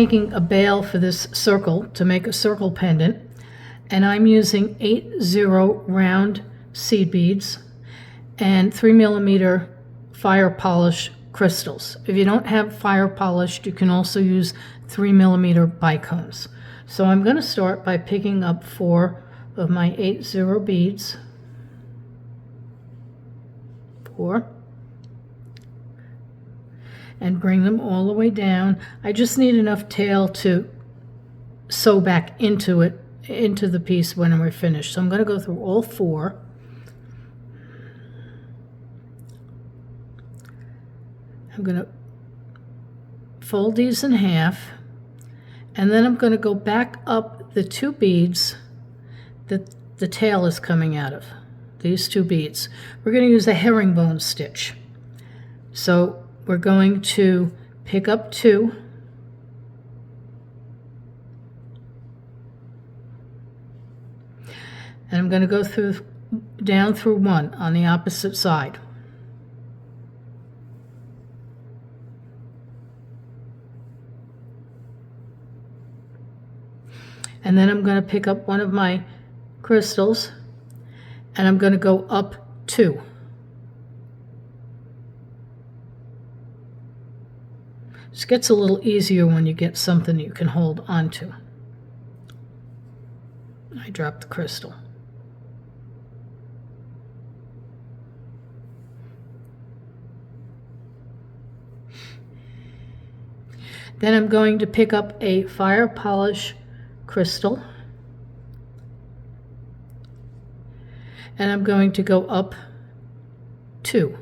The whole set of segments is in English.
making a bale for this circle to make a circle pendant, and I'm using 80 round seed beads and 3mm fire polish crystals. If you don't have fire polished, you can also use 3mm bicones. So I'm going to start by picking up 4 of my 80 beads. 4. And bring them all the way down. I just need enough tail to sew back into it, into the piece when we're finished. So I'm going to go through all 4. I'm going to fold these in half, and then I'm going to go back up the 2 beads that the tail is coming out of. These 2 beads. We're going to use a herringbone stitch. So we're going to pick up 2, and I'm going to go down through 1 on the opposite side. And then I'm going to pick up one of my crystals, and I'm going to go up 2. This gets a little easier when you get something you can hold onto. I dropped the crystal. Then I'm going to pick up a fire polish crystal, and I'm going to go up 2.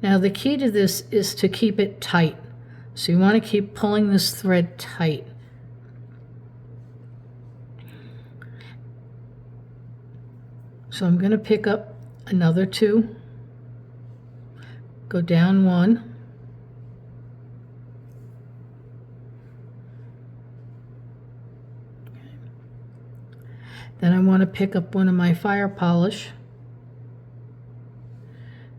Now the key to this is to keep it tight. So you want to keep pulling this thread tight. So I'm going to pick up another 2, go down 1, then I want to pick up one of my fire polish,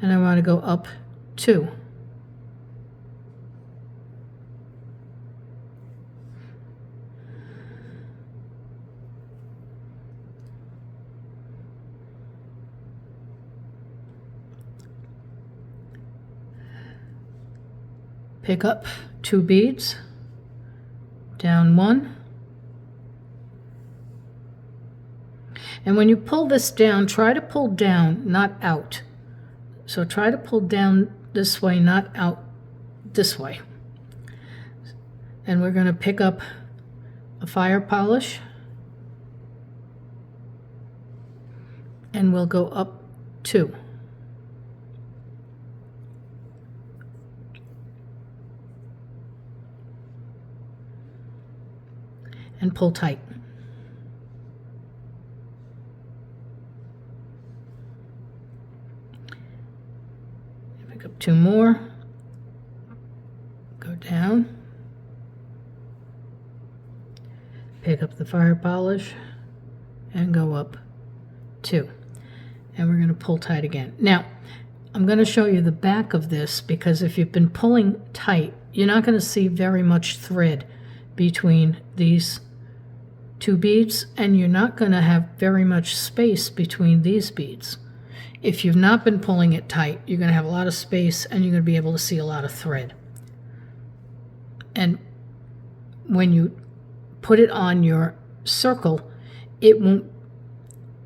and I want to go up 2. Pick up 2 beads, down 1, and when you pull this down, try to pull down, not out. So try to pull down this way, not out this way. And we're going to pick up a fire polish, and we'll go up 2. And pull tight. Pick up 2 more, go down, pick up the fire polish, and go up 2. And we're going to pull tight again. Now, I'm going to show you the back of this, because if you've been pulling tight, you're not going to see very much thread between these 2 beads, and you're not going to have very much space between these beads. If you've not been pulling it tight, you're going to have a lot of space, and you're going to be able to see a lot of thread. And when you put it on your circle, it won't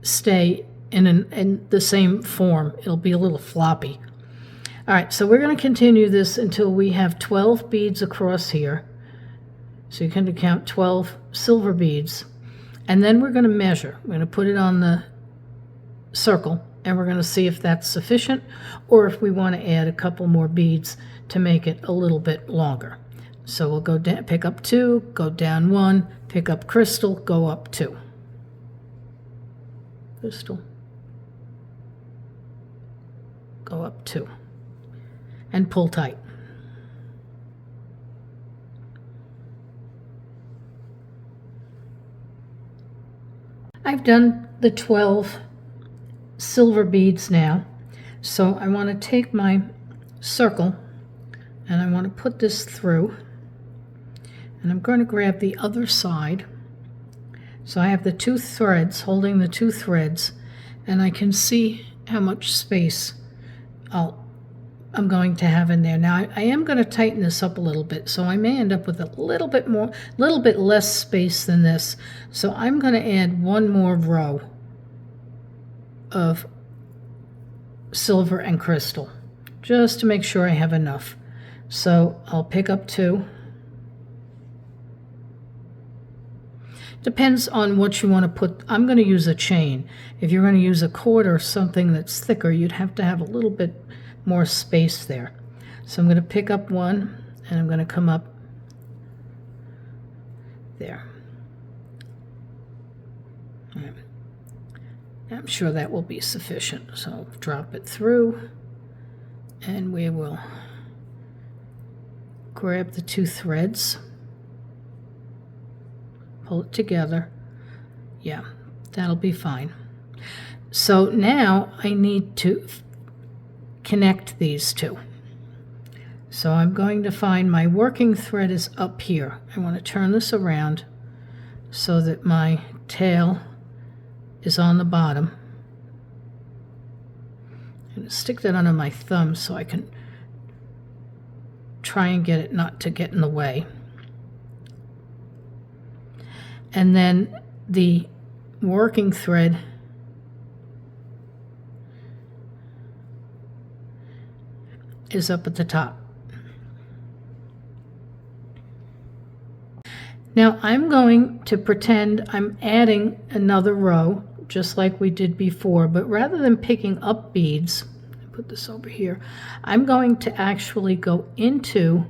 stay in the same form. It'll be a little floppy. All right, so we're going to continue this until we have 12 beads across here. So you can count 12 silver beads, and then we're going to measure. We're going to put it on the circle, and we're going to see if that's sufficient, or if we want to add a couple more beads to make it a little bit longer. So we'll go down, pick up 2, go down 1, pick up crystal, go up 2. Crystal, go up 2, and pull tight. I've done the 12 silver beads now, So I want to take my circle and I want to put this through, and I'm going to grab the other side. So I have the two threads holding the two threads, and I can see how much space I'm going to have in there. Now I am going to tighten this up a little bit, so I may end up with a little bit less space than this. So I'm going to add one more row of silver and crystal, just to make sure I have enough. So I'll pick up 2. Depends on what you want to put. I'm going to use a chain. If you're going to use a cord or something that's thicker, you'd have to have a little bit more space there. So I'm going to pick up 1 and I'm going to come up there. I'm sure that will be sufficient. So drop it through, and we will grab the 2 threads, pull it together. Yeah, that'll be fine. So now I need to connect these 2. So I'm going to find my working thread is up here. I want to turn this around so that my tail is on the bottom. I'm going to stick that under my thumb so I can try and get it not to get in the way. And then the working thread is up at the top. Now I'm going to pretend I'm adding another row just like we did before, but rather than picking up beads, put this over here, I'm going to actually go into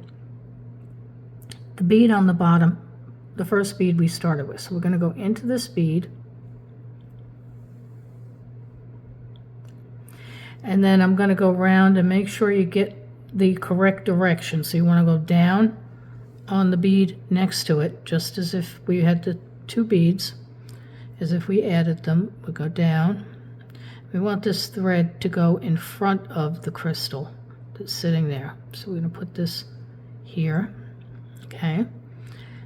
the bead on the bottom, the first bead we started with. So we're going to go into this bead, and then I'm going to go around and make sure you get the correct direction. So you want to go down on the bead next to it, just as if we had the 2 beads, as if we added them. We go down. We want this thread to go in front of the crystal that's sitting there. So we're going to put this here. Okay.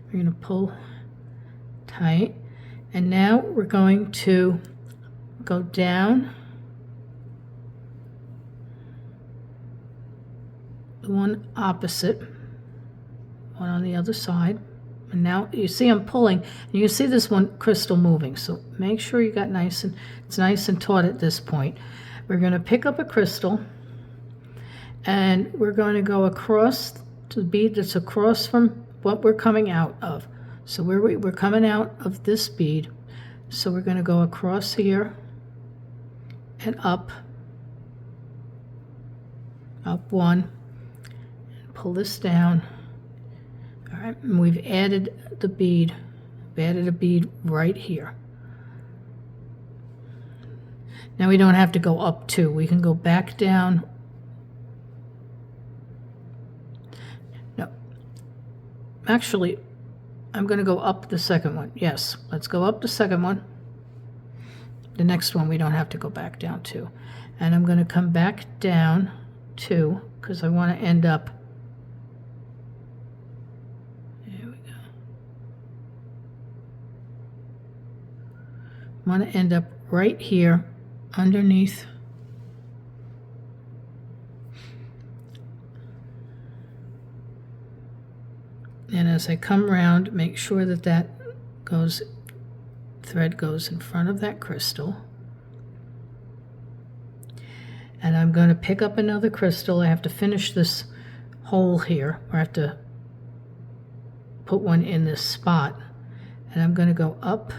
We're going to pull tight. And now we're going to go down the one opposite, one on the other side. And now you see I'm pulling, and you see this one crystal moving. So make sure you got it's nice and taut at this point. We're going to pick up a crystal, and we're going to go across to the bead that's across from what we're coming out of. So we're coming out of this bead. So we're going to go across here and up 1, and pull this down. All right, and we've added the bead. We've added a bead right here. Now we don't have to go up 2. We can go back down. No. Actually, I'm going to go up the second one. Yes, let's go up the second one. The next one we don't have to go back down 2. And I'm going to come back down 2 because I want to end up. Want to end up right here underneath and as I come around, make sure that thread goes in front of that crystal, and I'm going to pick up another crystal. I have to finish this hole here, or I have to put one in this spot, and I'm going to go up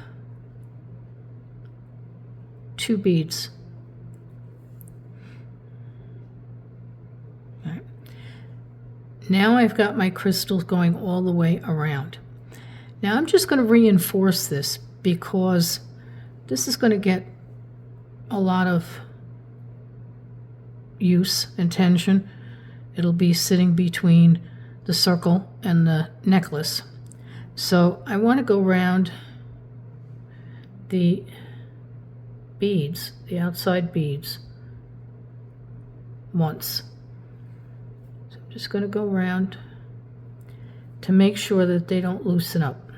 2 beads. All right. Now I've got my crystals going all the way around. Now I'm just going to reinforce this because this is going to get a lot of use and tension. It'll be sitting between the circle and the necklace. So I want to go around the beads, the outside beads, once. So I'm just going to go around to make sure that they don't loosen up.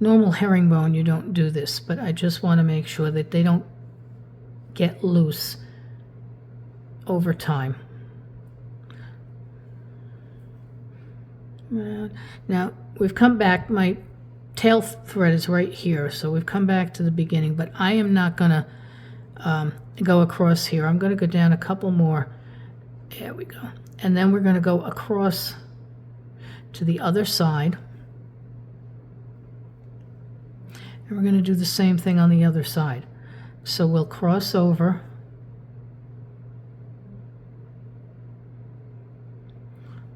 Normal herringbone, you don't do this, but I just want to make sure that they don't get loose over time. Now we've come back, my tail thread is right here, so we've come back to the beginning, but I am not going to go across here. I'm going to go down a couple more. There we go. And then we're going to go across to the other side. And we're going to do the same thing on the other side. So we'll cross over.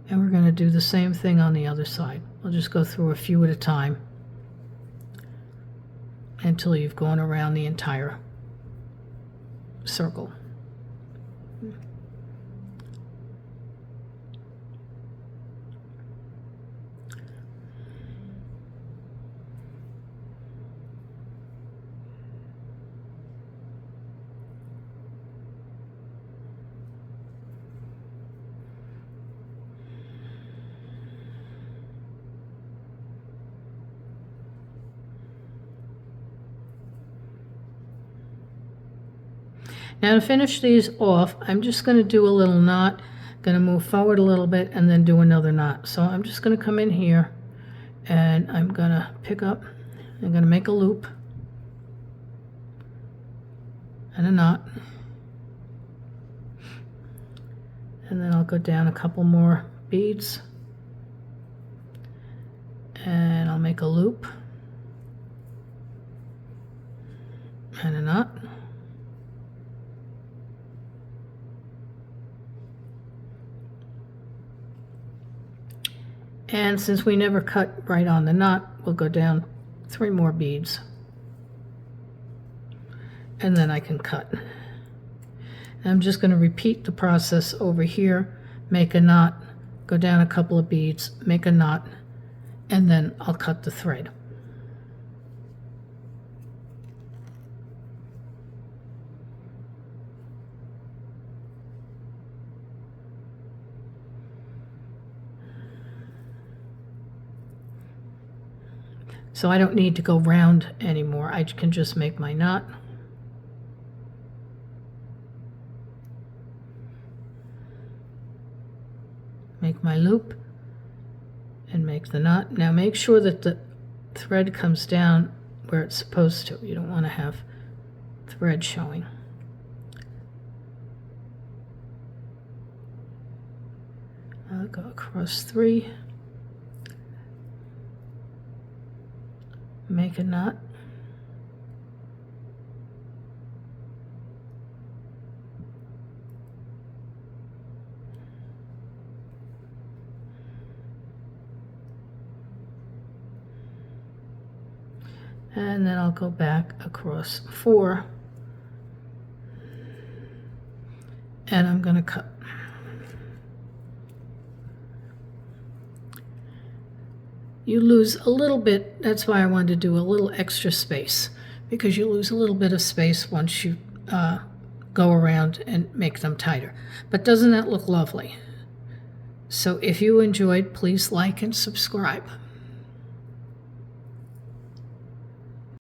And we're going to do the same thing on the other side. We'll just go through a few at a time until you've gone around the entire circle. Now to finish these off, I'm just going to do a little knot, going to move forward a little bit and then do another knot. So I'm just going to come in here and I'm going to pick up, I'm going to make a loop and a knot. And then I'll go down a couple more beads and I'll make a loop and a knot. And since we never cut right on the knot, we'll go down 3 more beads. And then I can cut. And I'm just going to repeat the process over here, make a knot, go down a couple of beads, make a knot, and then I'll cut the thread. So I don't need to go round anymore. I can just make my knot. Make my loop and make the knot. Now make sure that the thread comes down where it's supposed to. You don't want to have thread showing. I'll go across 3. Make a knot. And then I'll go back across 4 and I'm going to cut. You lose a little bit, that's why I wanted to do a little extra space, because you lose a little bit of space once you go around and make them tighter. But doesn't that look lovely? So if you enjoyed, please like and subscribe.